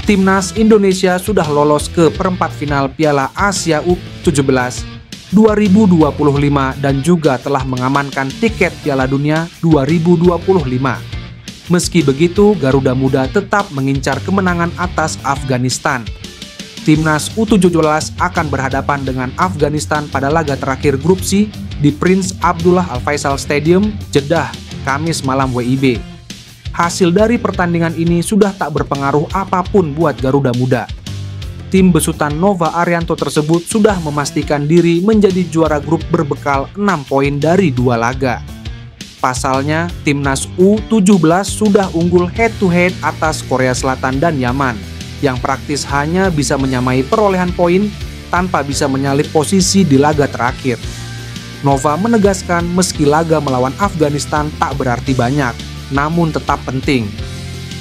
Timnas Indonesia sudah lolos ke perempat final Piala Asia U17 2025 dan juga telah mengamankan tiket Piala Dunia 2025. Meski begitu, Garuda Muda tetap mengincar kemenangan atas Afghanistan. Timnas U17 akan berhadapan dengan Afghanistan pada laga terakhir grup C di Prince Abdullah Al Faisal Stadium, Jeddah, Kamis malam WIB. Hasil dari pertandingan ini sudah tak berpengaruh apapun buat Garuda Muda. Tim besutan Nova Arianto tersebut sudah memastikan diri menjadi juara grup berbekal 6 poin dari 2 laga. Pasalnya, Timnas U17 sudah unggul head-to-head atas Korea Selatan dan Yaman, yang praktis hanya bisa menyamai perolehan poin tanpa bisa menyalip posisi di laga terakhir. Nova menegaskan meski laga melawan Afghanistan tak berarti banyak, namun tetap penting.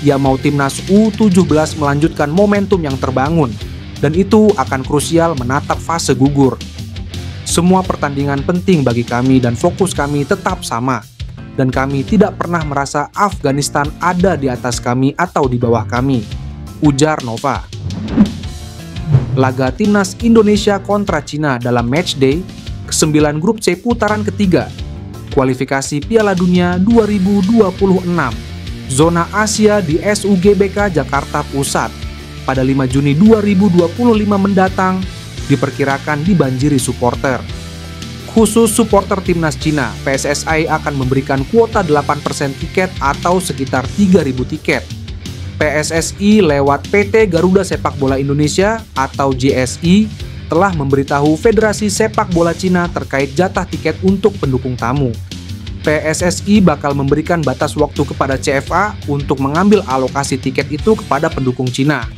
Ia mau Timnas U17 melanjutkan momentum yang terbangun, dan itu akan krusial menatap fase gugur. Semua pertandingan penting bagi kami dan fokus kami tetap sama, dan kami tidak pernah merasa Afghanistan ada di atas kami atau di bawah kami, ujar Nova. Laga Timnas Indonesia kontra Cina dalam matchday ke-9 grup C putaran ketiga kualifikasi Piala Dunia 2026 zona Asia di SUGBK Jakarta Pusat pada 5 Juni 2025 mendatang diperkirakan dibanjiri supporter. Khusus supporter Timnas Cina, PSSI akan memberikan kuota 8% tiket atau sekitar 3.000 tiket. PSSI lewat PT Garuda Sepak Bola Indonesia atau GSI telah memberitahu Federasi Sepak Bola Cina terkait jatah tiket untuk pendukung tamu. PSSI bakal memberikan batas waktu kepada CFA untuk mengambil alokasi tiket itu kepada pendukung Cina.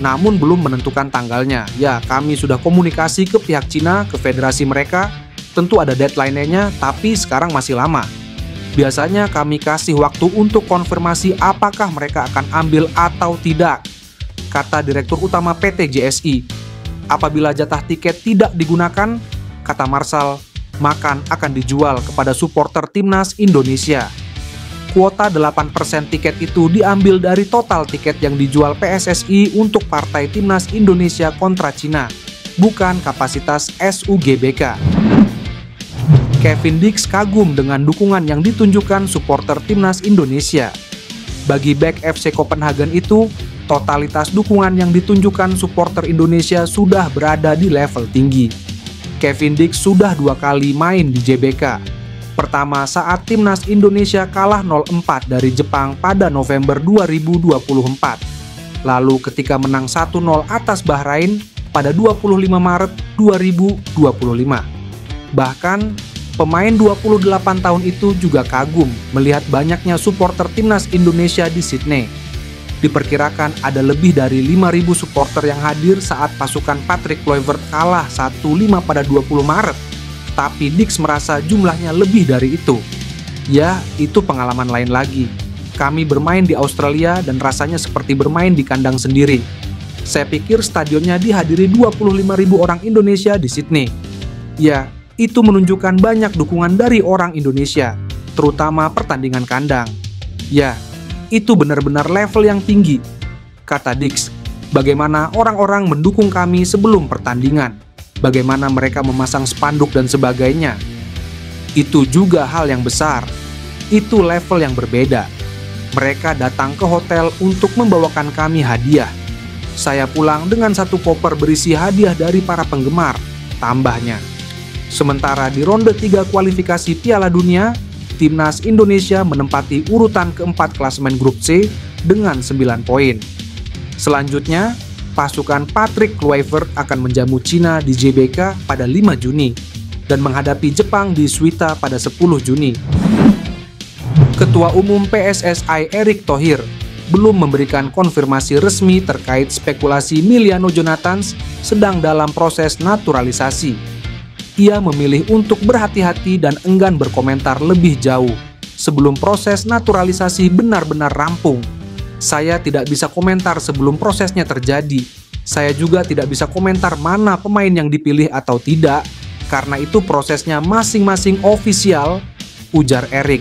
Namun belum menentukan tanggalnya. Ya, kami sudah komunikasi ke pihak Cina, ke federasi mereka. Tentu ada deadline-nya, tapi sekarang masih lama. Biasanya kami kasih waktu untuk konfirmasi apakah mereka akan ambil atau tidak, kata Direktur Utama PT GSI. Apabila jatah tiket tidak digunakan, kata Marsal, maka akan dijual kepada supporter Timnas Indonesia. Kuota 8% tiket itu diambil dari total tiket yang dijual PSSI untuk partai Timnas Indonesia kontra Cina, bukan kapasitas SUGBK. Kevin Dix kagum dengan dukungan yang ditunjukkan supporter Timnas Indonesia. Bagi bek FC Copenhagen itu, totalitas dukungan yang ditunjukkan supporter Indonesia sudah berada di level tinggi. Kevin Dix sudah 2 kali main di JBK. Pertama saat Timnas Indonesia kalah 0-4 dari Jepang pada November 2024. Lalu ketika menang 1-0 atas Bahrain pada 25 Maret 2025. Bahkan, pemain 28 tahun itu juga kagum melihat banyaknya supporter Timnas Indonesia di Sydney. Diperkirakan ada lebih dari 5.000 supporter yang hadir saat pasukan Patrick Kluivert kalah 1-5 pada 20 Maret. Tapi Dix merasa jumlahnya lebih dari itu. Ya, itu pengalaman lain lagi. Kami bermain di Australia dan rasanya seperti bermain di kandang sendiri. Saya pikir stadionnya dihadiri 25.000 orang Indonesia di Sydney. Ya, itu menunjukkan banyak dukungan dari orang Indonesia, terutama pertandingan kandang. Ya, itu benar-benar level yang tinggi, kata Dix. Bagaimana orang-orang mendukung kami sebelum pertandingan, bagaimana mereka memasang spanduk dan sebagainya. Itu juga hal yang besar, itu level yang berbeda. Mereka datang ke hotel untuk membawakan kami hadiah. Saya pulang dengan 1 koper berisi hadiah dari para penggemar, tambahnya. Sementara di ronde 3 kualifikasi Piala Dunia, Timnas Indonesia menempati urutan keempat klasemen grup C dengan 9 poin. Selanjutnya, pasukan Patrick Kluivert akan menjamu Cina di JBK pada 5 Juni dan menghadapi Jepang di Suita pada 10 Juni. Ketua Umum PSSI Erick Thohir belum memberikan konfirmasi resmi terkait spekulasi Miliano Jonathans sedang dalam proses naturalisasi. Ia memilih untuk berhati-hati dan enggan berkomentar lebih jauh sebelum proses naturalisasi benar-benar rampung. Saya tidak bisa komentar sebelum prosesnya terjadi. Saya juga tidak bisa komentar mana pemain yang dipilih atau tidak, karena itu prosesnya masing-masing ofisial, ujar Erick.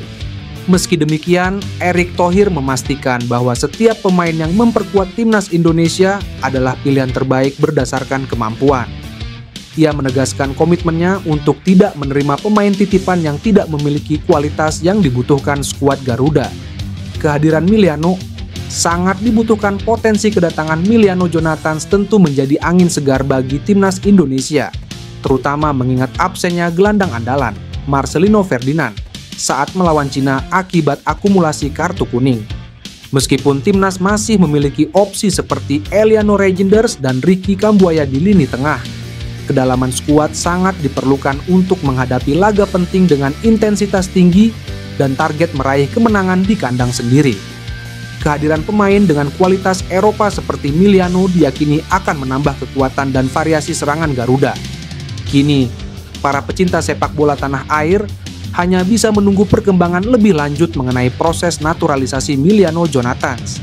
Meski demikian, Erick Thohir memastikan bahwa setiap pemain yang memperkuat timnas Indonesia adalah pilihan terbaik berdasarkan kemampuan. Ia menegaskan komitmennya untuk tidak menerima pemain titipan yang tidak memiliki kualitas yang dibutuhkan skuad Garuda. Kehadiran Miliano sangat dibutuhkan. Potensi kedatangan Miliano Jonathans tentu menjadi angin segar bagi timnas Indonesia, terutama mengingat absennya gelandang andalan, Marcelino Ferdinand, saat melawan Cina akibat akumulasi kartu kuning. Meskipun timnas masih memiliki opsi seperti Eliano Reijnders dan Ricky Kambuaya di lini tengah, kedalaman skuad sangat diperlukan untuk menghadapi laga penting dengan intensitas tinggi dan target meraih kemenangan di kandang sendiri. Kehadiran pemain dengan kualitas Eropa seperti Miliano diyakini akan menambah kekuatan dan variasi serangan Garuda. Kini, para pecinta sepak bola tanah air hanya bisa menunggu perkembangan lebih lanjut mengenai proses naturalisasi Miliano Jonathans.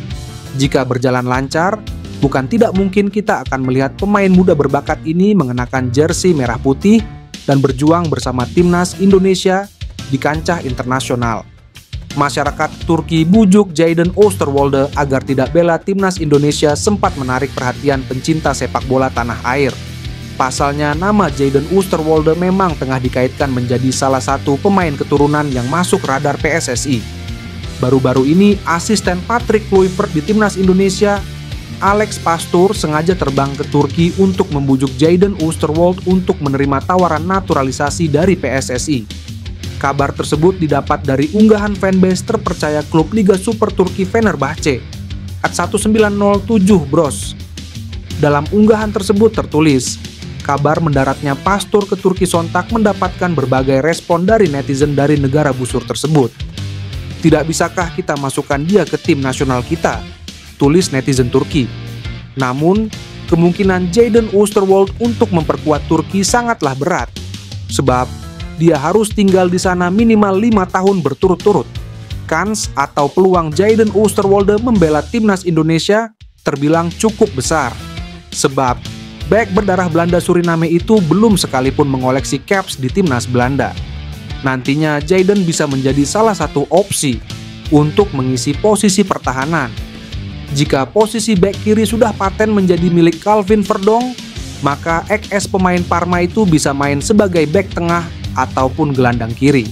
Jika berjalan lancar, bukan tidak mungkin kita akan melihat pemain muda berbakat ini mengenakan jersey merah putih dan berjuang bersama timnas Indonesia di kancah internasional. Masyarakat Turki bujuk Jadon Oosterwolde agar tidak bela timnas Indonesia sempat menarik perhatian pencinta sepak bola tanah air. Pasalnya, nama Jadon Oosterwolde memang tengah dikaitkan menjadi salah satu pemain keturunan yang masuk radar PSSI. Baru-baru ini, asisten Patrick Kluivert di timnas Indonesia, Alex Pastoor, sengaja terbang ke Turki untuk membujuk Jadon Oosterwolde untuk menerima tawaran naturalisasi dari PSSI. Kabar tersebut didapat dari unggahan fanbase terpercaya klub Liga Super Turki Fenerbahce, @1907 Bros. Dalam unggahan tersebut tertulis, kabar mendaratnya Pastoor ke Turki sontak mendapatkan berbagai respon dari netizen dari negara busur tersebut. "Tidak bisakah kita masukkan dia ke tim nasional kita?" tulis netizen Turki. Namun, kemungkinan Jadon Oosterwolde untuk memperkuat Turki sangatlah berat, sebab dia harus tinggal di sana minimal 5 tahun berturut-turut. Kans atau peluang Jadon Oosterwolde membela timnas Indonesia terbilang cukup besar, sebab bek berdarah Belanda Suriname itu belum sekalipun mengoleksi caps di timnas Belanda. Nantinya Jadon bisa menjadi salah satu opsi untuk mengisi posisi pertahanan. Jika posisi bek kiri sudah paten menjadi milik Calvin Verdong, maka ex pemain Parma itu bisa main sebagai bek tengah ataupun gelandang kiri.